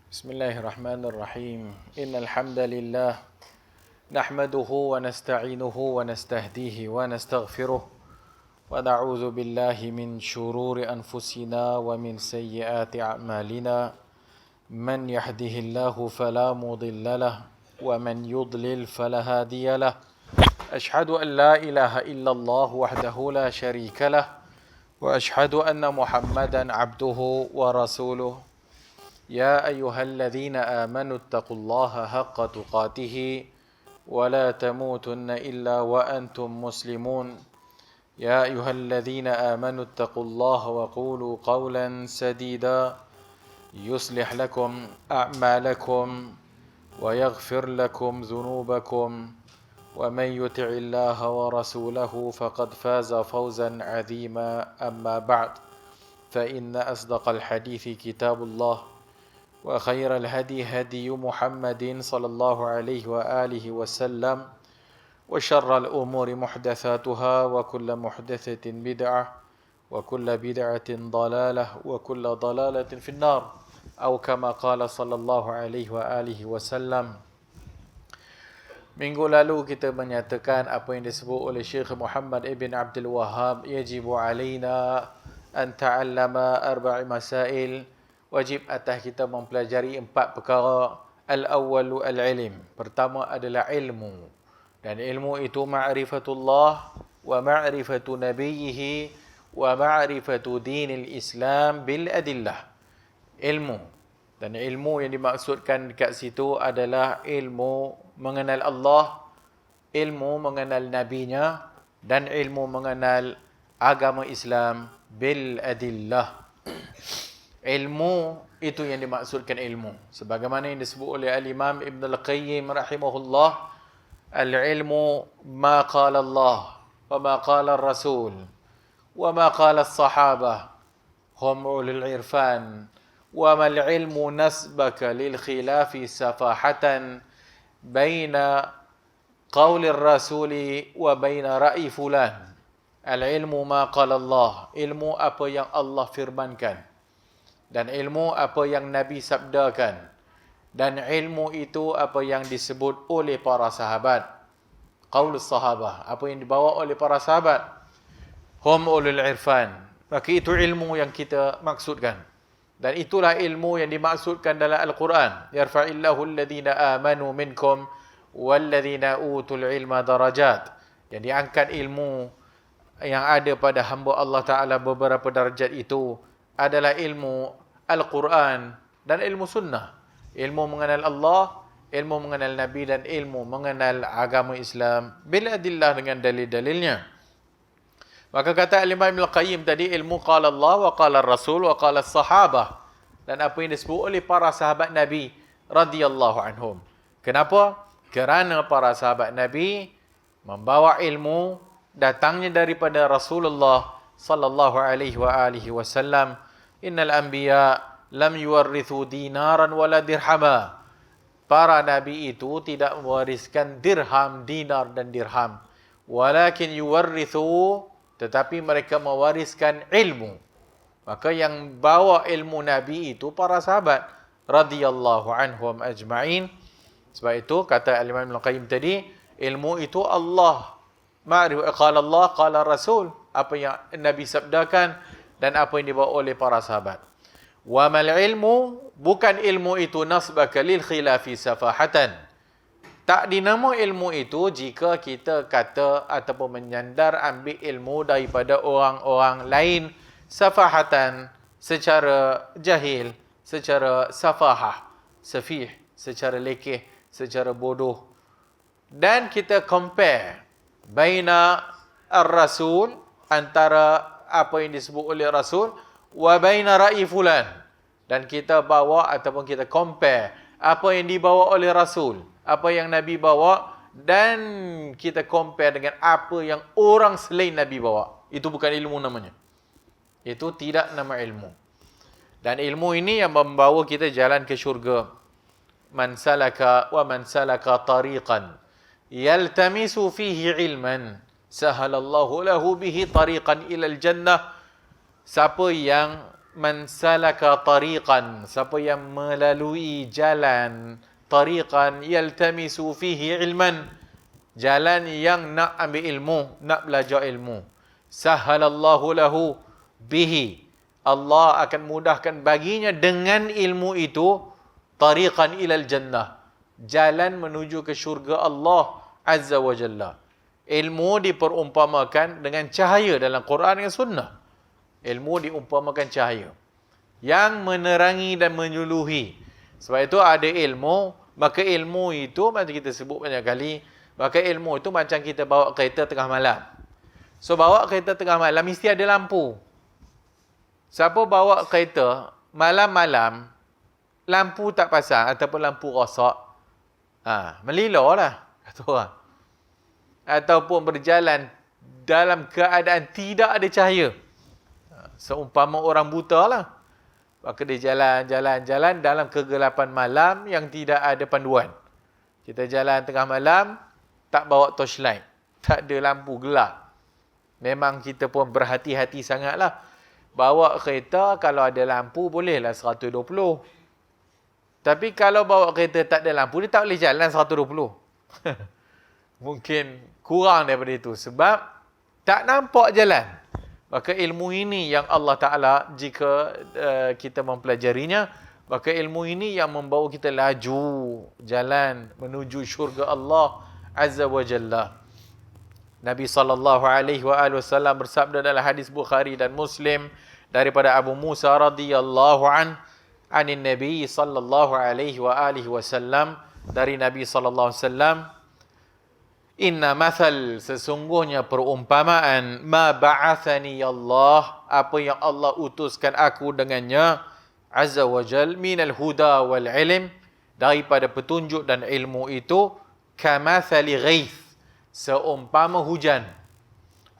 بسم الله الرحمن الرحيم إن الحمد لله نحمده ونستعينه ونستهديه ونستغفره ونعوذ بالله من شرور أنفسنا ومن سيئات أعمالنا من يهده الله فلا مضل له ومن يضلل فلا هادي له أشهد أن لا إله إلا الله وحده لا شريك له وأشهد أن محمدا عبده ورسوله يا أيها الذين آمنوا اتقوا الله حق تقاته ولا تموتن إلا وأنتم مسلمون يا أيها الذين آمنوا اتقوا الله وقولوا قولا سديدا يصلح لكم أعمالكم ويغفر لكم ذنوبكم ومن يطع الله ورسوله فقد فاز فوزا عظيما أما بعد فإن أصدق الحديث كتاب الله وخير الهدي هدي محمد صلى الله عليه وآله وسلم وشر الأمور محدثاتها وكل محدثة بدعة وكل بدعة ضلالة وكل ضلالة في النار أو كما قال صلى الله عليه وآله وسلم. Minggu lalu kita menyatakan apa yang disebut oleh Syekh Muhammad ibn Abdul Wahhab, yajibu alaina an ta'allama arba'i masail, wajib atas kita mempelajari 4 perkara. Al-awwalu al-ilm, pertama adalah ilmu, dan ilmu itu ma'rifatullah wa ma'rifatu nabiyhi wa ma'rifatu dinil Islam bil adillah. Ilmu, dan ilmu yang dimaksudkan dekat situ adalah ilmu mengenal Allah, ilmu mengenal nabinya, dan ilmu mengenal agama Islam bil adillah. Ilmu itu yang dimaksudkan ilmu. Sebagaimana yang disebut oleh Al-Imam Ibn Al-Qayyim rahimahullah, al-ilmu ma qala Allah wa ma qala Rasul wa ma qala as-sahabah hum ulul irfan wa ma al-ilmu nasbaka lil khilafi safahatan baina qawli rasuli wa baina ra'i fulan. Al-ilmu ma qala Allah, ilmu apa yang Allah firmankan, dan ilmu apa yang Nabi sabdakan, dan ilmu itu apa yang disebut oleh para sahabat. Qaulus sahabah, apa yang dibawa oleh para sahabat. Hum ulul irfan, maka itu ilmu yang kita maksudkan. Dan itulah ilmu yang dimaksudkan dalam Al-Quran. Yarfa'illahu alladhina amanu minkum walladhina utul ilma darajat. Yang diangkat ilmu yang ada pada hamba Allah Ta'ala beberapa darjat itu adalah ilmu Al-Quran dan ilmu sunnah. Ilmu mengenal Allah, ilmu mengenal Nabi, dan ilmu mengenal agama Islam bil adillah, dengan dalil-dalilnya. Maka kata Al-Imam Al-Qayyim tadi, ilmu qala Allah wa qala Rasul wa qala sahabah, dan apa yang disebut oleh para sahabat Nabi radhiyallahu anhum. Kenapa? Kerana para sahabat Nabi membawa ilmu datangnya daripada Rasulullah sallallahu alaihi wa alihi wasallam. Innal anbiya lam yuwarrithu dinaran wala dirhama. Para nabi itu tidak mewariskan dirham, dinar dan dirham. Walakin yuwarrithu, tetapi mereka mewariskan ilmu. Maka yang bawa ilmu nabi itu para sahabat radhiyallahu anhum ajma'in. Sebab itu kata Al-Imam Al-Qayyim tadi, ilmu itu Allah, qala Allah, qala Rasul, apa yang Nabi sabdakan dan apa yang dibawa oleh para sahabat. Wa mal ilmu, bukan ilmu itu nasbaka lil khilafi safahatan. Tak dinama ilmu itu jika kita kata ataupun menyandar ambil ilmu daripada orang-orang lain safahatan, secara jahil, secara safahah, safih, secara lekeh, secara bodoh. Dan kita compare baina ar-rasul, antara apa yang disebut oleh Rasul, wa baina ra'i fulan, dan kita bawa ataupun kita compare apa yang dibawa oleh Rasul, apa yang Nabi bawa, dan kita compare dengan apa yang orang selain Nabi bawa. Itu bukan ilmu namanya. Itu tidak nama ilmu. Dan ilmu ini yang membawa kita jalan ke syurga. Man salaka tariqan yaltamisu fihi ilman sahalallahu lahu bihi tariqan ilal jannah. Siapa yang man salaka tariqan, siapa yang melalui jalan, tariqan yaltamisu fihi ilman, jalan yang nak ambil ilmu, nak belajar ilmu, sahalallahu lahu bihi, Allah akan mudahkan baginya dengan ilmu itu, tariqan ilal jannah, jalan menuju ke syurga Allah Azza wa Jalla. Ilmu diperumpamakan dengan cahaya dalam Quran dan Sunnah. Ilmu diumpamakan cahaya yang menerangi dan menyuluhi. Sebab itu ada ilmu, maka ilmu itu macam kita sebut banyak kali, maka ilmu itu macam kita bawa kereta tengah malam. So bawa kereta tengah malam mesti ada lampu. Siapa bawa kereta malam-malam, lampu tak pasang ataupun lampu rosak, melila lah kata orang. Ataupun berjalan dalam keadaan tidak ada cahaya, seumpama orang buta lah. Maka dia jalan dalam kegelapan malam yang tidak ada panduan. Kita jalan tengah malam, tak bawa torchlight, tak ada lampu, gelap. Memang kita pun berhati-hati sangatlah. Bawa kereta kalau ada lampu bolehlah 120. Tapi kalau bawa kereta tak ada lampu, dia tak boleh jalan 120. Mungkin kurang daripada itu. Sebab tak nampak jalan. Maka ilmu ini yang Allah Ta'ala, jika kita mempelajarinya, maka ilmu ini yang membawa kita laju jalan menuju syurga Allah Azza wa Jalla. Nabi SAW bersabda dalam hadis Bukhari dan Muslim daripada Abu Musa radhiyallahu anin Nabi sallallahu alaihi wasallam, dari Nabi sallallahu alaihi wasallam, inna mathal, sesungguhnya perumpamaan, ma ba'athani Allah, apa yang Allah utuskan aku dengannya, azza wa jal, minal huda wal ilm, daripada petunjuk dan ilmu itu, kamathali ghaith, seumpama hujan.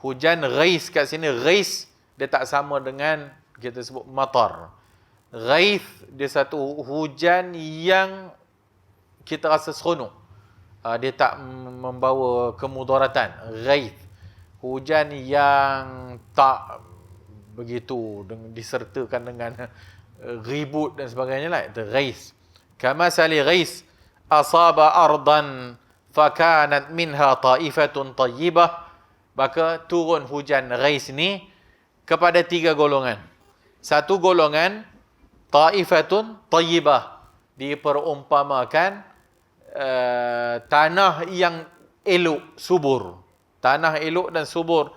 Hujan ghaith kat sini, ghaith dia tak sama dengan kita sebut matar. Ghaith dia satu hujan yang kita rasa seronok. Dia tak membawa kemudaratan. Ghaith, hujan yang tak begitu disertakan dengan ribut dan sebagainya lah. Itu ghaith. Kama sali ghaith asaba ardan fakanat minha ta'ifatun tayyibah. Maka turun hujan ghaith ni kepada 3 golongan. Satu golongan ta'ifatun tayyibah, diperumpamakan tanah yang elok, subur. Tanah elok dan subur.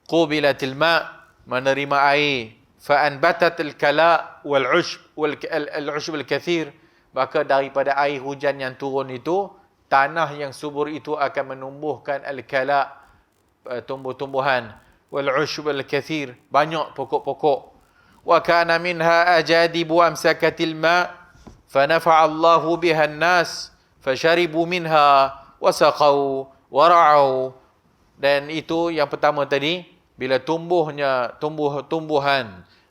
Qubilatil ma', menerima air. Fa'anbatatil kala' wal-ushb wal-ushb al-kathir. Maka daripada air hujan yang turun itu, tanah yang subur itu akan menumbuhkan al-kala', tumbuh-tumbuhan. Wal-ushb al-kathir, banyak pokok-pokok. Wa kana minha ajadibu amsakatil ma' fanafa'a Allahu biha an-nas fasharibu minha wasaqau wara'au. Dan itu yang pertama tadi, bila tumbuhan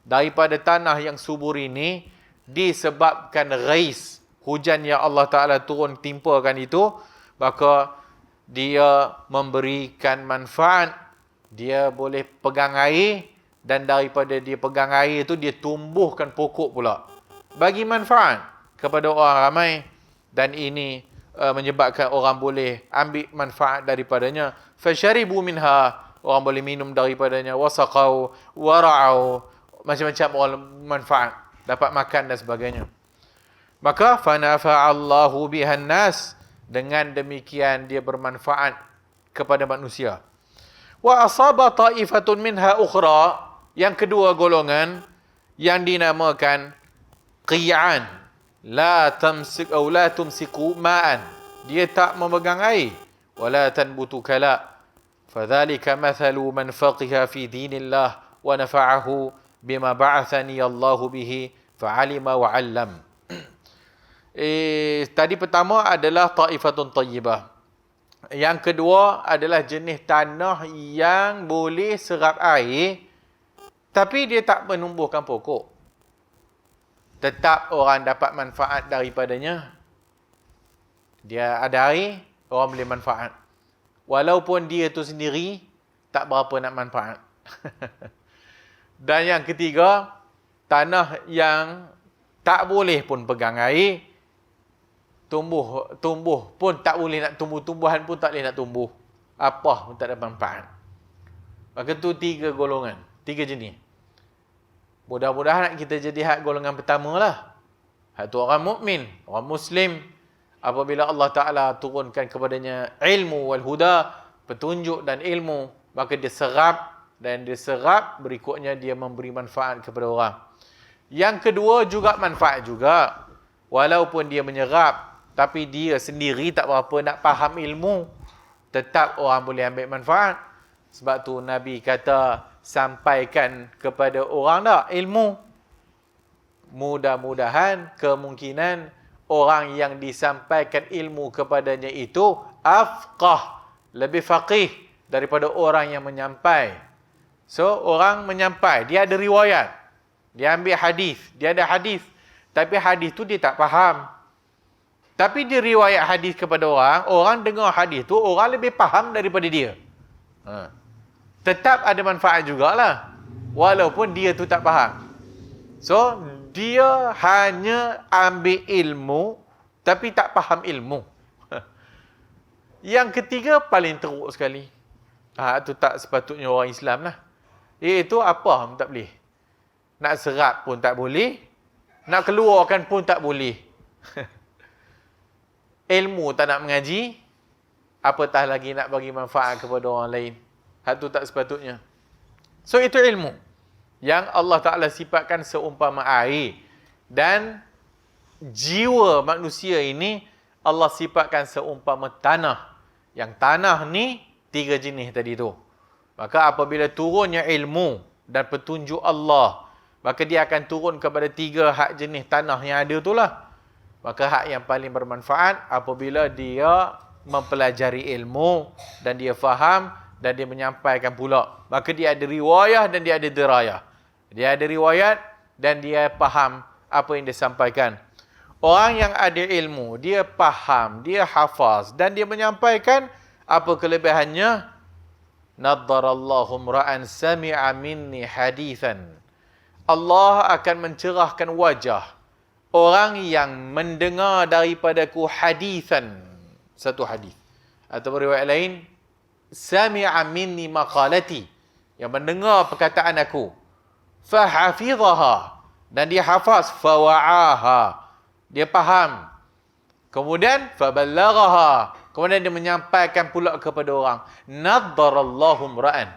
daripada tanah yang subur ini disebabkan ghaith, hujan yang Allah Ta'ala turun timpakan itu, maka dia memberikan manfaat. Dia boleh pegang air, dan daripada dia pegang air itu dia tumbuhkan pokok pula, bagi manfaat kepada orang ramai. Dan ini menyebabkan orang boleh ambil manfaat daripadanya. Fasharibu minha, orang boleh minum daripadanya. Wasaqau wara'au, macam-macam orang manfaat, dapat makan dan sebagainya. Maka fanafa'allahu bihan nas, dengan demikian dia bermanfaat kepada manusia. Wa asaba ta'ifatun minha ukhra, yang kedua golongan yang dinamakan qi'an, la tamsik aw la tumsiku ma'an, dia tak memegang air, wala tanbutu kala, fadzalika mathalu man faqiha fi dinillah wa nafa'ahu bima ba'athani Allahu bihi fa'alima wa 'allam. Tadi pertama adalah ta'ifatun tayyibah. Yang kedua adalah jenis tanah yang boleh serap air, tapi dia tak menumbuhkan pokok. Tetap orang dapat manfaat daripadanya. Dia ada air, orang boleh manfaat. Walaupun dia tu sendiri tak berapa nak manfaat. Dan yang ketiga, tanah yang tak boleh pun pegang air, tumbuh pun tak boleh nak tumbuh, tumbuhan pun tak boleh nak tumbuh. Apa pun tak ada manfaat. Maka tu 3 golongan, 3 jenis. Mudah-mudahan kita jadi hak golongan pertama lah. Hak tu orang mukmin, orang Muslim. Apabila Allah Ta'ala turunkan kepadanya ilmu wal huda, petunjuk dan ilmu, maka dia serap, dan dia serap berikutnya dia memberi manfaat kepada orang. Yang kedua juga manfaat juga. Walaupun dia menyerap, tapi dia sendiri tak berapa nak faham ilmu, tetap orang boleh ambil manfaat. Sebab tu Nabi kata, sampaikan kepada orang dah ilmu. Mudah-mudahan kemungkinan orang yang disampaikan ilmu kepadanya itu afqah, lebih faqih daripada orang yang menyampai. So, orang menyampai, dia ada riwayat, dia ambil hadis, dia ada hadis, tapi hadis tu dia tak faham. Tapi dia riwayat hadis kepada orang, orang dengar hadis tu, orang lebih faham daripada dia. Tetap ada manfaat jugalah, walaupun dia tu tak faham. So, dia hanya ambil ilmu, tapi tak faham ilmu. Yang ketiga, paling teruk sekali. Itu tak sepatutnya orang Islam lah. Iaitu apa pun tak boleh. Nak serap pun tak boleh. Nak keluarkan pun tak boleh. Ilmu tak nak mengaji, apatah lagi nak bagi manfaat kepada orang lain. Itu tak sepatutnya. So, itu ilmu yang Allah Ta'ala sifatkan seumpama air. Dan jiwa manusia ini Allah sifatkan seumpama tanah. Yang tanah ni 3 jenis tadi tu. Maka apabila turunnya ilmu dan petunjuk Allah, maka dia akan turun kepada 3 hak jenis tanah yang ada tu lah. Maka hak yang paling bermanfaat apabila dia mempelajari ilmu dan dia faham dan dia menyampaikan pula. Maka dia ada riwayah dan dia ada dirayah. Dia ada riwayat dan dia faham apa yang disampaikan. Orang yang ada ilmu, dia faham, dia hafaz dan dia menyampaikan, apa kelebihannya? Naddarallahu mra'an sami'a minni hadithan. Allah akan mencerahkan wajah orang yang mendengar daripadaku hadithan, satu hadis. Atau riwayat lain, sami'a minni maqalati, yang mendengar perkataan aku. Fahafidhaha, dan dia hafaz. Fawa'aha, dia faham. Kemudian faballaghaha, kemudian dia menyampaikan pula kepada orang. Naddarallahu mra'an,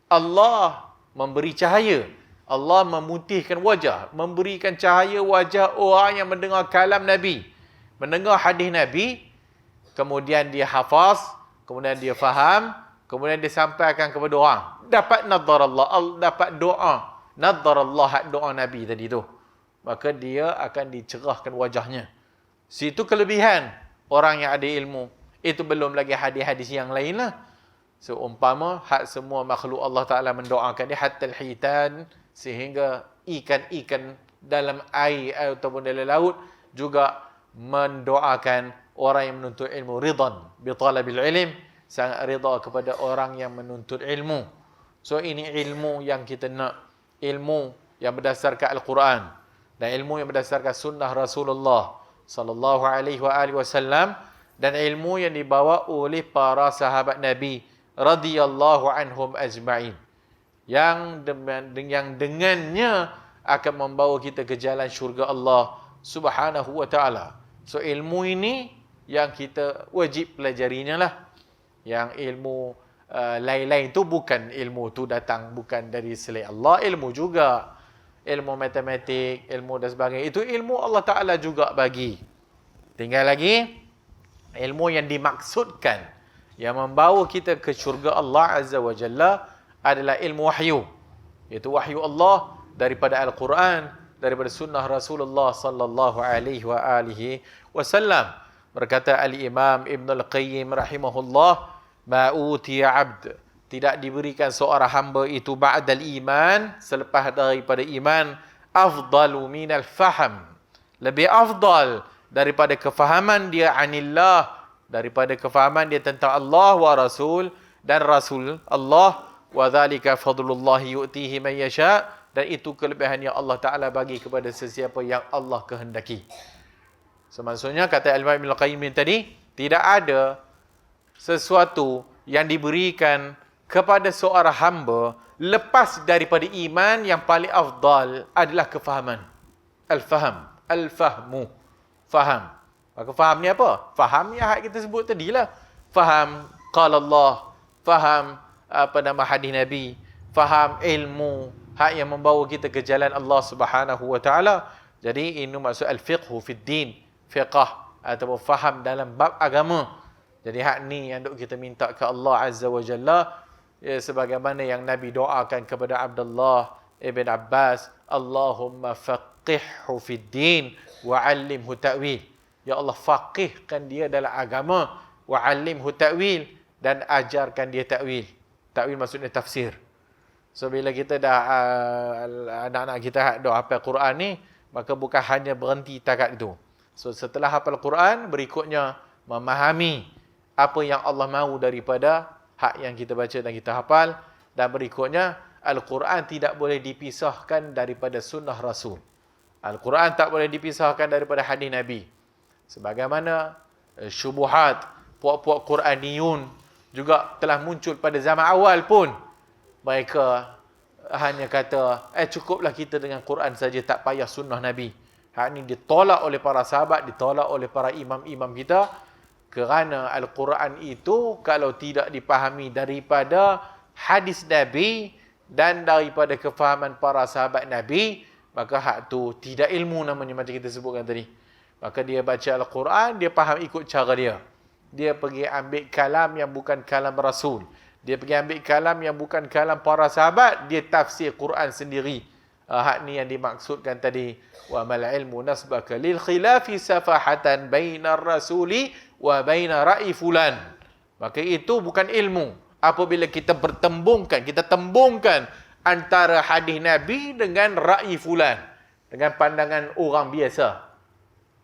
Allah memberi cahaya, Allah memutihkan wajah, memberikan cahaya wajah orang yang mendengar kalam Nabi, mendengar hadis Nabi, kemudian dia hafaz, kemudian dia faham, kemudian dia sampaikan kepada orang. Dapat naddarallah, dapat doa. Naddarallah, doa Nabi tadi tu. Maka dia akan dicerahkan wajahnya. Situ kelebihan orang yang ada ilmu. Itu belum lagi hadis-hadis yang lain lah. Seumpama hak semua makhluk Allah Ta'ala mendoakan dia, hatta al-hitan, sehingga ikan-ikan dalam air ataupun dalam laut juga mendoakan orang yang menuntut ilmu. Ridhan bi talabil ilm, sangat rida kepada orang yang menuntut ilmu. So, ini ilmu yang kita nak. Ilmu yang berdasarkan Al-Quran dan ilmu yang berdasarkan sunnah Rasulullah sallallahu alaihi wasallam, dan ilmu yang dibawa oleh para sahabat Nabi radhiyallahu anhum ajma'in, yang dengannya akan membawa kita ke jalan syurga Allah Subhanahu wa taala. So, ilmu ini yang kita wajib pelajarinya lah. Yang ilmu lain-lain tu bukan, ilmu tu datang bukan dari selain Allah. Ilmu juga, ilmu matematik, ilmu dan sebagainya, itu ilmu Allah Ta'ala juga bagi. Tinggal lagi ilmu yang dimaksudkan, yang membawa kita ke syurga Allah Azza wa Jalla, adalah ilmu wahyu, iaitu wahyu Allah daripada Al-Quran, daripada sunnah Rasulullah sallallahu alaihi wasallam. Berkata Al-Imam Ibn Al-Qayyim rahimahullah, ma'utiya abd, tidak diberikan seorang hamba itu ba'dal iman, selepas daripada iman, afdalu minal faham, lebih afdal daripada kefahaman dia anillah, daripada kefahaman dia tentang Allah wa Rasul dan Rasul Allah. Wa dhalika fadlullahi yu'tihi man yasha, dan itu kelebihan yang Allah Ta'ala bagi kepada sesiapa yang Allah kehendaki. Maksudnya kata Al-Imam Ibn Al-Qayyim tadi, tidak ada sesuatu yang diberikan kepada seorang hamba lepas daripada iman yang paling afdal adalah kefahaman. Al-fahmu. Faham. Maka faham ni apa? Faham yang kita sebut tadi lah. Faham qala Allah. Faham hadis Nabi. Faham ilmu. Hak yang membawa kita ke jalan Allah Subhanahu wa ta'ala. Jadi ini maksud al-fiqhu fid din. Fiqh ataupun faham dalam bab agama. Jadi hak ni yang duk kita minta ke Allah Azza wa Jalla, ya, sebagaimana yang Nabi doakan kepada Abdullah ibn Abbas, Allahumma faqihhu fid din wa 'allimhu ta'wil. Ya Allah, faqihkan dia dalam agama, wa 'allimhu ta'wil, dan ajarkan dia ta'wil. Ta'wil maksudnya tafsir. So bila kita dah anak-anak kita dah hafal Quran ni, maka bukan hanya berhenti takat itu. So setelah hafal Quran, berikutnya memahami apa yang Allah mahu daripada hak yang kita baca dan kita hafal. Dan berikutnya, Al-Quran tidak boleh dipisahkan daripada sunnah Rasul. Al-Quran tak boleh dipisahkan daripada hadis Nabi. Sebagaimana syubuhat, puak-puak Quraniyun juga telah muncul pada zaman awal pun. Mereka hanya kata, cukuplah kita dengan Quran saja, tak payah sunnah Nabi. Hak ini ditolak oleh para sahabat, ditolak oleh para imam-imam kita. Kerana Al-Quran itu kalau tidak dipahami daripada hadis Nabi dan daripada kefahaman para sahabat Nabi, maka hak tu tidak ilmu namanya, macam kita sebutkan tadi. Maka dia baca Al-Quran, dia faham ikut cara dia. Dia pergi ambil kalam yang bukan kalam Rasul. Dia pergi ambil kalam yang bukan kalam para sahabat, dia tafsir Quran sendiri. Hak ni yang dimaksudkan tadi. Wa mal ilmu nasbaka lil khilafi safahatan bainar rasuli wa baina ra'i fulan. Maka itu bukan ilmu. Apabila kita tembungkan antara hadis Nabi dengan ra'i fulan, dengan pandangan orang biasa.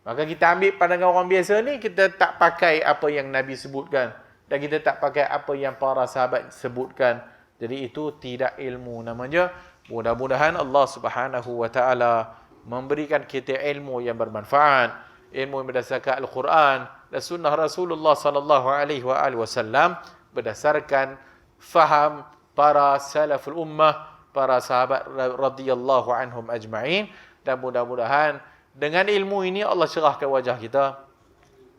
Maka kita ambil pandangan orang biasa ni, kita tak pakai apa yang Nabi sebutkan, dan kita tak pakai apa yang para sahabat sebutkan. Jadi itu tidak ilmu namanya. Mudah-mudahan Allah Subhanahu wa ta'ala memberikan kita ilmu yang bermanfaat, ilmu yang berdasarkan Al-Quran dan sunnah Rasulullah sallallahu alaihi wasallam, berdasarkan faham para salaful ummah, para sahabat radhiyallahu anhum ajma'in. Dan mudah-mudahan dengan ilmu ini Allah cerahkan wajah kita,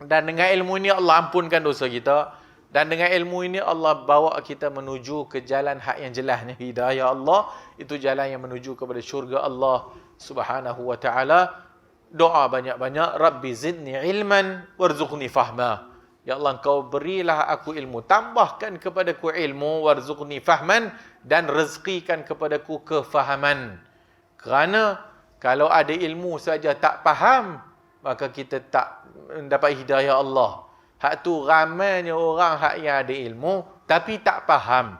dan dengan ilmu ini Allah ampunkan dosa kita, dan dengan ilmu ini Allah bawa kita menuju ke jalan hak yang jelas ni. Hidayah Allah itu jalan yang menuju kepada syurga Allah Subhanahu wa ta'ala. Doa banyak-banyak, Rabbi zidni ilman warzuqni fahma. Ya Allah, Engkau berilah aku ilmu, tambahkan kepadaku ilmu, warzuqni fahman, dan rezekikan kepadaku kefahaman. Kerana kalau ada ilmu saja tak faham, maka kita tak mendapat hidayah Allah. Hak tu ramainya orang hak yang ada ilmu tapi tak faham.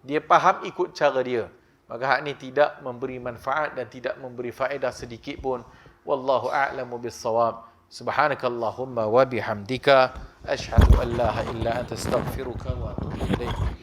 Dia faham ikut cara dia. Maka hak ni tidak memberi manfaat dan tidak memberi faedah sedikit pun. Wallahu a'lamu bis-shawab. Subhanakallahumma wa bihamdika asyhadu an la ilaha illa anta astaghfiruka wa atubu ilaik.